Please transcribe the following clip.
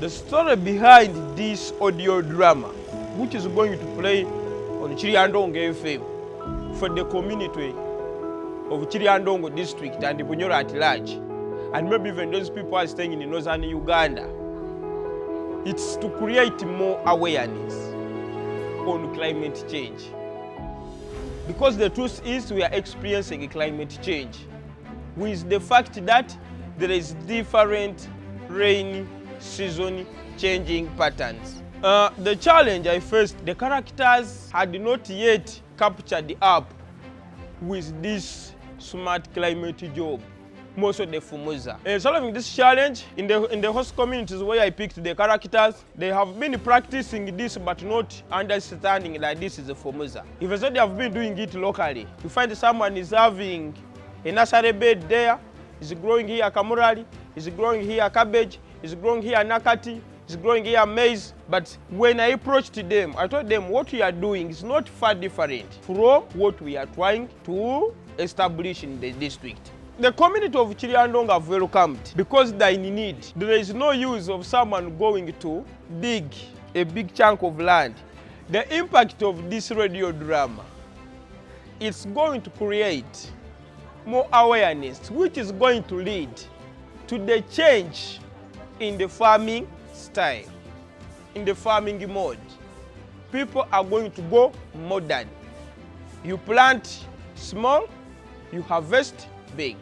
The story behind this audio drama, which is going to play on Kiryandongo FM for the community of Kiryandongo district and Bunyoro at large, and maybe even those people are staying in northern Uganda, it's to create more awareness on climate change. Because the truth is we are experiencing climate change with the fact that there is different rain season changing patterns. The challenge I faced, the characters had not yet captured up with this smart climate job, most of the Formosa. Solving this challenge in the host communities where I picked the characters, they have been practicing this but not understanding that this is a Formosa. Even though they have been doing it locally, you find someone is having a nursery bed there, is growing here kamurali, is growing here cabbage, is growing here nakati, is growing here maize. But when I approached them, I told them what we are doing is not far different from what we are trying to establish in the district. The community of Kiryandongo have welcomed because they are in need. There is no use of someone going to dig a big chunk of land. The impact of this radio drama, it's going to create more awareness, which is going to lead to the change in the farming style, in the farming mode. People are going to go modern. You plant small, you harvest big.